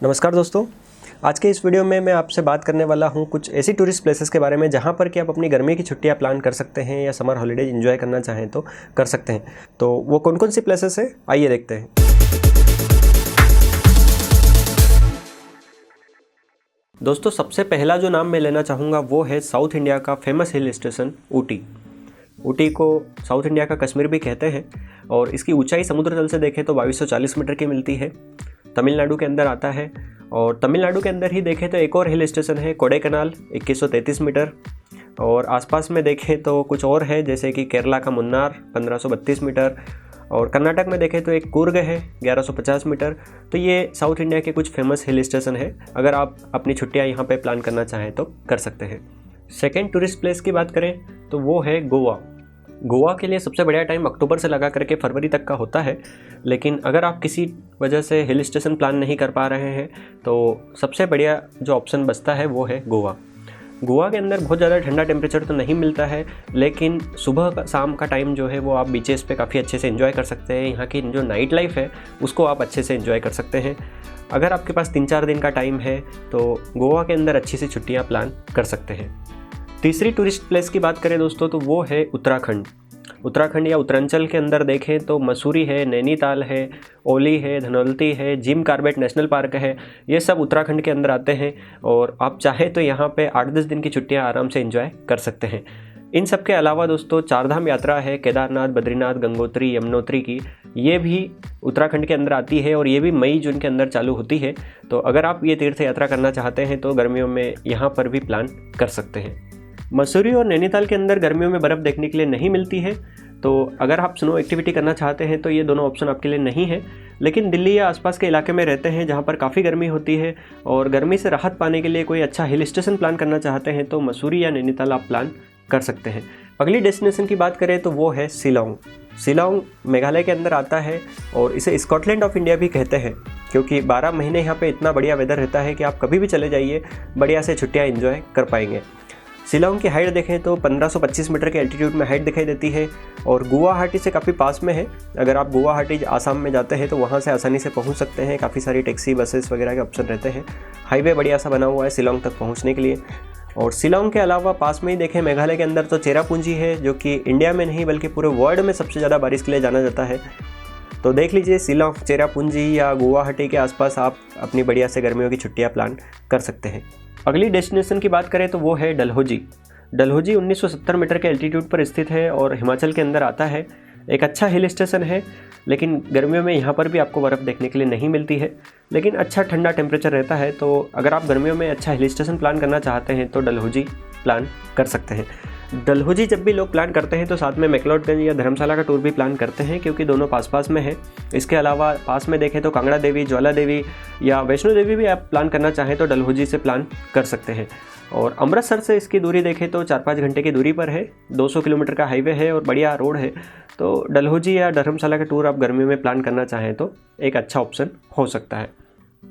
नमस्कार दोस्तों, आज के इस वीडियो में मैं आपसे बात करने वाला हूं कुछ ऐसी टूरिस्ट प्लेसेस के बारे में जहां पर कि आप अपनी गर्मी की छुट्टियां प्लान कर सकते हैं या समर हॉलीडेज एंजॉय करना चाहें तो कर सकते हैं। तो वो कौन कौन सी प्लेसेस है, आइए देखते हैं। दोस्तों, सबसे पहला जो नाम मैं लेना चाहूँगा वो है साउथ इंडिया का famous hill station Ooty. Ooty को साउथ इंडिया का कश्मीर भी कहते हैं और इसकी ऊंचाई समुद्र तल से देखें तो 2240 मीटर की मिलती है। तमिलनाडु के अंदर आता है और तमिलनाडु के अंदर ही देखें तो एक और हिल स्टेशन है कोडाईकनाल 2133 मीटर, और आसपास में देखें तो कुछ और है जैसे कि केरला का मुन्नार 1532 मीटर, और कर्नाटक में देखें तो एक कूर्ग है 1150 मीटर। तो ये साउथ इंडिया के कुछ फेमस हिल स्टेशन है, अगर आप अपनी छुट्टियाँ यहाँ पे प्लान करना चाहें तो कर सकते हैं। सेकेंड टूरिस्ट प्लेस की बात करें तो वो है गोवा। गोवा के लिए सबसे बढ़िया टाइम अक्टूबर से लगा करके फरवरी तक का होता है, लेकिन अगर आप किसी वजह से हिल स्टेशन प्लान नहीं कर पा रहे हैं तो सबसे बढ़िया जो ऑप्शन बचता है वो है गोवा। गोवा के अंदर बहुत ज़्यादा ठंडा टेम्परेचर तो नहीं मिलता है, लेकिन सुबह शाम का टाइम जो है वो आप बीचेस पे काफ़ी अच्छे से एंजॉय कर सकते हैं। यहाँ की जो नाइट लाइफ है उसको आप अच्छे से एंजॉय कर सकते हैं। अगर आपके पास 3-4 दिन का टाइम है तो गोवा के अंदर अच्छी सी छुट्टियाँ प्लान कर सकते हैं। तीसरी टूरिस्ट प्लेस की बात करें दोस्तों तो वो है उत्तराखंड। उत्तराखंड या उत्तरांचल के अंदर देखें तो मसूरी है, नैनीताल है, ओली है, धनौल्टी है, जिम कॉर्बेट नेशनल पार्क है, ये सब उत्तराखंड के अंदर आते हैं और आप चाहें तो यहाँ पे 8-10 दिन की छुट्टियाँ आराम से एंजॉय कर सकते हैं। इन सब के अलावा दोस्तों चारधाम यात्रा है केदारनाथ, बद्रीनाथ, गंगोत्री, यमुनोत्री की, ये भी उत्तराखंड के अंदर आती है और ये भी मई जून के अंदर चालू होती है। तो अगर आप ये तीर्थ यात्रा करना चाहते हैं तो गर्मियों में यहाँ पर भी प्लान कर सकते हैं। मसूरी और नैनीताल के अंदर गर्मियों में बर्फ़ देखने के लिए नहीं मिलती है, तो अगर आप स्नो एक्टिविटी करना चाहते हैं तो ये दोनों ऑप्शन आपके लिए नहीं है। लेकिन दिल्ली या आसपास के इलाके में रहते हैं जहाँ पर काफ़ी गर्मी होती है और गर्मी से राहत पाने के लिए कोई अच्छा हिल स्टेशन प्लान करना चाहते हैं तो मसूरी या नैनीताल आप प्लान कर सकते हैं। अगली डेस्टिनेशन की बात करें तो वो है शिलांग। शिलांग मेघालय के अंदर आता है और इसे स्कॉटलैंड ऑफ इंडिया भी कहते हैं, क्योंकि 12 महीने यहाँ पे इतना बढ़िया वेदर रहता है कि आप कभी भी चले जाइए, बढ़िया से छुट्टियाँ एंजॉय कर पाएंगे। शिलांग की हाइट देखें तो 1525 मीटर के एल्टीट्यूड में हाइट दिखाई देती है और गुवाहाटी से काफ़ी पास में है। अगर आप गुवाहाटी आसाम में जाते हैं तो वहाँ से आसानी से पहुँच सकते हैं। काफ़ी सारी टैक्सी, बसेस वगैरह के ऑप्शन रहते हैं। हाईवे बढ़िया सा बना हुआ है शिलांग तक पहुँचने के लिए। और शिलांग के अलावा पास में ही देखें मेघालय के अंदर तो चेरापूंजी है, जो कि इंडिया में नहीं बल्कि पूरे वर्ल्ड में सबसे ज़्यादा बारिश के लिए जाना जाता है। तो देख लीजिए, शिलांग, चेरापूंजी या गुवाहाटी के आसपास आप अपनी बढ़िया से गर्मियों की छुट्टियाँ प्लान कर सकते हैं। अगली डेस्टिनेशन की बात करें तो वो है डलहौजी। डलहौजी 1970 मीटर के एल्टीट्यूड पर स्थित है और हिमाचल के अंदर आता है। एक अच्छा हिल स्टेशन है, लेकिन गर्मियों में यहाँ पर भी आपको बर्फ़ देखने के लिए नहीं मिलती है, लेकिन अच्छा ठंडा टेम्परेचर रहता है। तो अगर आप गर्मियों में अच्छा हिल स्टेशन प्लान करना चाहते हैं तो डलहौजी प्लान कर सकते हैं। डलहौजी जब भी लोग प्लान करते हैं तो साथ में मैक्लोडगंज या धर्मशाला का टूर भी प्लान करते हैं, क्योंकि दोनों पास में है। इसके अलावा पास में देखें तो कांगड़ा देवी, ज्वाला देवी या वैष्णो देवी भी आप प्लान करना चाहें तो डलहौजी से प्लान कर सकते हैं। और अमृतसर से इसकी दूरी देखें तो 4-5 घंटे की दूरी पर है। 200 किलोमीटर का हाईवे है और बढ़िया रोड है। तो डलहौजी या धर्मशाला का टूर आप गर्मियों में प्लान करना चाहें तो एक अच्छा ऑप्शन हो सकता है।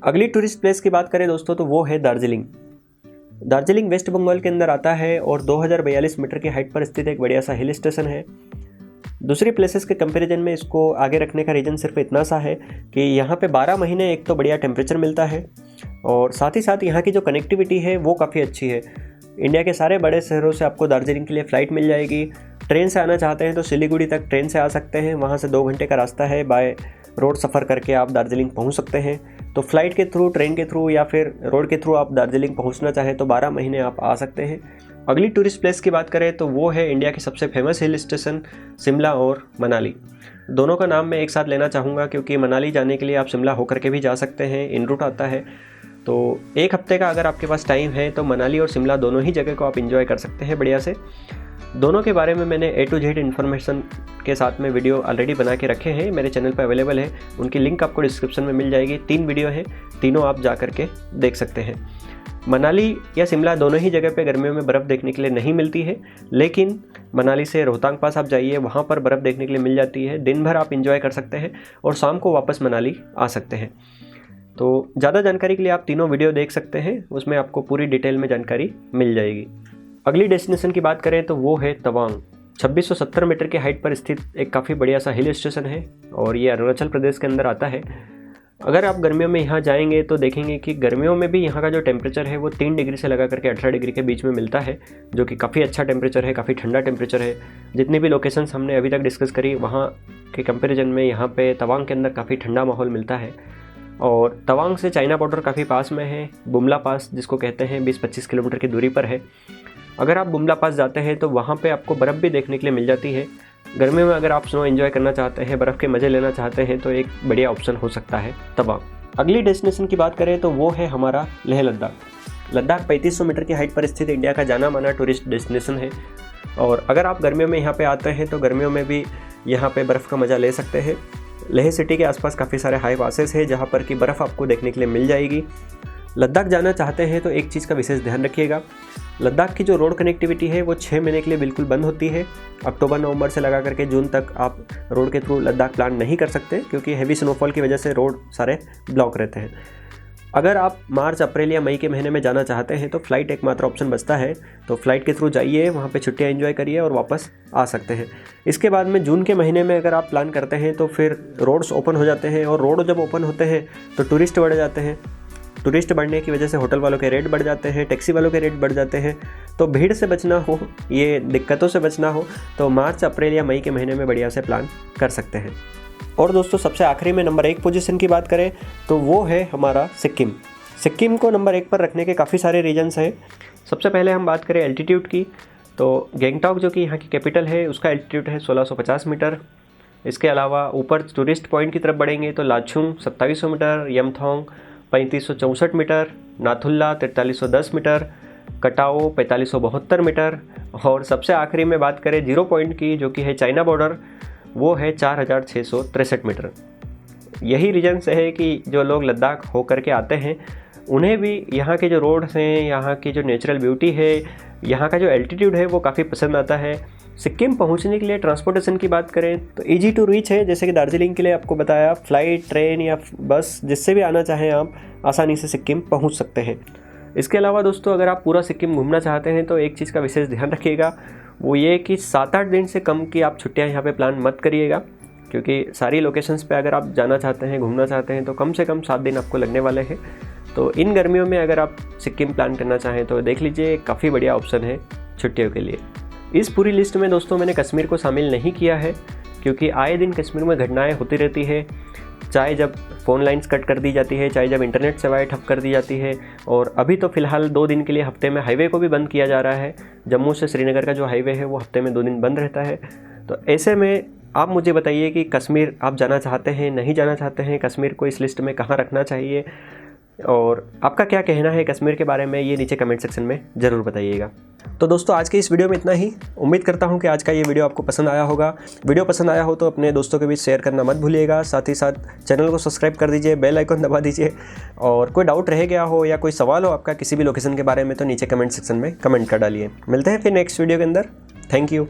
अगली टूरिस्ट प्लेस की बात करें दोस्तों तो वो है दार्जिलिंग। दार्जिलिंग वेस्ट बंगाल के अंदर आता है और 2042 मीटर की हाइट पर स्थित एक बढ़िया सा हिल स्टेशन है। दूसरी प्लेसेस के कंपैरिजन में इसको आगे रखने का रीज़न सिर्फ इतना सा है कि यहाँ पे 12 महीने एक तो बढ़िया टेम्परेचर मिलता है और साथ ही साथ यहाँ की जो कनेक्टिविटी है वो काफ़ी अच्छी है। इंडिया के सारे बड़े शहरों से आपको दार्जिलिंग के लिए फ़्लाइट मिल जाएगी। ट्रेन से आना चाहते हैं तो सिलीगुड़ी तक ट्रेन से आ सकते हैं, वहाँ से 2 घंटे का रास्ता है। बाय रोड सफ़र करके आप दार्जिलिंग पहुँच सकते हैं। तो फ्लाइट के थ्रू, ट्रेन के थ्रू या फिर रोड के थ्रू आप दार्जिलिंग पहुँचना चाहें तो 12 महीने आप आ सकते हैं। अगली टूरिस्ट प्लेस की बात करें तो वो है इंडिया के सबसे फेमस हिल स्टेशन शिमला और मनाली। दोनों का नाम मैं एक साथ लेना चाहूँगा, क्योंकि मनाली जाने के लिए आप शिमला होकर के भी जा सकते हैं, इन रूट आता है। तो एक हफ्ते का अगर आपके पास टाइम है तो मनाली और शिमला दोनों ही जगह को आप एंजॉय कर सकते हैं बढ़िया से। दोनों के बारे में मैंने A to Z इन्फॉर्मेशन के साथ में वीडियो ऑलरेडी बना के रखे हैं, मेरे चैनल पर अवेलेबल है। उनकी लिंक आपको डिस्क्रिप्शन में मिल जाएगी। 3 वीडियो हैं, तीनों आप जा करके देख सकते हैं। मनाली या शिमला दोनों ही जगह पे गर्मियों में बर्फ़ देखने के लिए नहीं मिलती है, लेकिन मनाली से रोहतांग पास आप जाइए, वहाँ पर बर्फ़ देखने के लिए मिल जाती है। दिन भर आप एंजॉय कर सकते हैं और शाम को वापस मनाली आ सकते हैं। तो ज़्यादा जानकारी के लिए आप तीनों वीडियो देख सकते हैं, उसमें आपको पूरी डिटेल में जानकारी मिल जाएगी। अगली डेस्टिनेशन की बात करें तो वो है तवांग। 2670 मीटर की हाइट पर स्थित एक काफ़ी बढ़िया सा हिल स्टेशन है और ये अरुणाचल प्रदेश के अंदर आता है। अगर आप गर्मियों में यहाँ जाएंगे तो देखेंगे कि गर्मियों में भी यहाँ का जो टेम्परेचर है वो 3 डिग्री से लगा करके 18 डिग्री के बीच में मिलता है, जो कि काफ़ी अच्छा टेम्परेचर है, काफ़ी ठंडा टेम्परेचर है। जितनी भी लोकेशंस हमने अभी तक डिस्कस करी वहाँ के कंपैरिजन में यहाँ पे तवांग के अंदर काफ़ी ठंडा माहौल मिलता है। और तवांग से चाइना बॉर्डर काफ़ी पास में है, बुमला पास जिसको कहते हैं 20-25 किलोमीटर की दूरी पर है। अगर आप बुमला पास जाते हैं तो वहाँ पे आपको बर्फ़ भी देखने के लिए मिल जाती है। गर्मियों में अगर आप स्नो एंजॉय करना चाहते हैं, बर्फ़ के मज़े लेना चाहते हैं तो एक बढ़िया ऑप्शन हो सकता है तवांग। अगली डेस्टिनेशन की बात करें तो वो है हमारा लेह लद्दाख। लद्दाख 3500 मीटर की हाइट पर स्थित इंडिया का जाना माना टूरिस्ट डेस्टिनेशन है। और अगर आप गर्मियों में यहाँ पे आते हैं तो गर्मियों में भी यहाँ पे बर्फ़ का मज़ा ले सकते हैं। लेह सिटी के आसपास काफ़ी सारे हाई पासेस हैं जहाँ पर कि बर्फ़ आपको देखने के लिए मिल जाएगी। लद्दाख जाना चाहते हैं तो एक चीज़ का विशेष ध्यान रखिएगा, लद्दाख की जो रोड कनेक्टिविटी है वो 6 महीने के लिए बिल्कुल बंद होती है। अक्टूबर नवंबर से लगा करके जून तक आप रोड के थ्रू लद्दाख प्लान नहीं कर सकते, क्योंकि हैवी स्नोफॉल की वजह से रोड सारे ब्लॉक रहते हैं। अगर आप मार्च अप्रैल या मई के महीने में जाना चाहते हैं तो फ़्लाइट एकमात्र ऑप्शन बचता है, तो फ़्लाइट के थ्रू जाइए, वहाँ पे छुट्टियाँ एंजॉय करिए और वापस आ सकते हैं। इसके बाद में जून के महीने में अगर आप प्लान करते हैं तो फिर रोड्स ओपन हो जाते हैं, और रोड जब ओपन होते हैं तो टूरिस्ट बढ़ जाते हैं। टूरिस्ट बढ़ने की वजह से होटल वालों के रेट बढ़ जाते हैं, टैक्सी वालों के रेट बढ़ जाते हैं। तो भीड़ से बचना हो, ये दिक्कतों से बचना हो तो मार्च अप्रैल या मई के महीने में बढ़िया से प्लान कर सकते हैं। और दोस्तों सबसे आखिरी में नंबर 1 पोजीशन की बात करें तो वो है हमारा सिक्किम। सिक्किम को नंबर 1 पर रखने के काफ़ी सारे रीजन्स हैं। सबसे पहले हम बात करें एल्टीट्यूड की, तो गैंगटॉक जो कि यहाँ की कैपिटल है उसका एल्टीट्यूड है 1650 मीटर। इसके अलावा ऊपर टूरिस्ट पॉइंट की तरफ बढ़ेंगे तो Lachung 2700 metre, Yumthang 3564 metre, Nathula 4310 metre, Katao 4572 metre, और सबसे आखिरी में बात करें 0 पॉइंट की जो कि है चाइना बॉर्डर, वो है 4663 मीटर। यही रीजन्स है कि जो लोग लद्दाख होकर के आते हैं उन्हें भी यहाँ के जो रोड्स हैं, यहाँ की जो नेचुरल ब्यूटी है, यहाँ का जो एल्टीट्यूड है वो काफ़ी पसंद आता है। सिक्किम पहुँचने के लिए ट्रांसपोर्टेशन की बात करें तो ईजी टू रीच है, जैसे कि दार्जिलिंग के लिए आपको बताया, फ़्लाइट, ट्रेन या बस जिससे भी आना चाहें आप आसानी से सिक्किम पहुँच सकते हैं। इसके अलावा दोस्तों अगर आप पूरा सिक्किम घूमना चाहते हैं तो एक चीज़ का विशेष ध्यान रखिएगा, वो ये कि 7-8 दिन से कम की आप छुट्टियाँ यहाँ पे प्लान मत करिएगा, क्योंकि सारी लोकेशंस पे अगर आप जाना चाहते हैं, घूमना चाहते हैं तो कम से कम 7 दिन आपको लगने वाले हैं। तो इन गर्मियों में अगर आप सिक्किम प्लान करना चाहें तो देख लीजिए, काफ़ी बढ़िया ऑप्शन है छुट्टियों के लिए। इस पूरी लिस्ट में दोस्तों मैंने कश्मीर को शामिल नहीं किया है, क्योंकि आए दिन कश्मीर में घटनाएं होती रहती है, चाहे जब फ़ोन लाइंस कट कर दी जाती है, चाहे जब इंटरनेट सेवाएं ठप कर दी जाती है, और अभी तो फ़िलहाल 2 दिन के लिए हफ्ते में हाईवे को भी बंद किया जा रहा है। जम्मू से श्रीनगर का जो हाईवे है वो हफ्ते में 2 दिन बंद रहता है। तो ऐसे में आप मुझे बताइए कि कश्मीर आप जाना चाहते हैं, नहीं जाना चाहते हैं, कश्मीर को इस लिस्ट में कहाँ रखना चाहिए, और आपका क्या कहना है कश्मीर के बारे में, ये नीचे कमेंट सेक्शन में ज़रूर बताइएगा। तो दोस्तों आज के इस वीडियो में इतना ही। उम्मीद करता हूं कि आज का ये वीडियो आपको पसंद आया होगा। वीडियो पसंद आया हो तो अपने दोस्तों के बीच शेयर करना मत भूलिएगा। साथ ही साथ चैनल को सब्सक्राइब कर दीजिए, बेल आइकन दबा दीजिए, और कोई डाउट रह गया हो या कोई सवाल हो आपका किसी भी लोकेशन के बारे में तो नीचे कमेंट सेक्शन में कमेंट कर डालिए। मिलते हैं फिर नेक्स्ट वीडियो के अंदर। Thank you.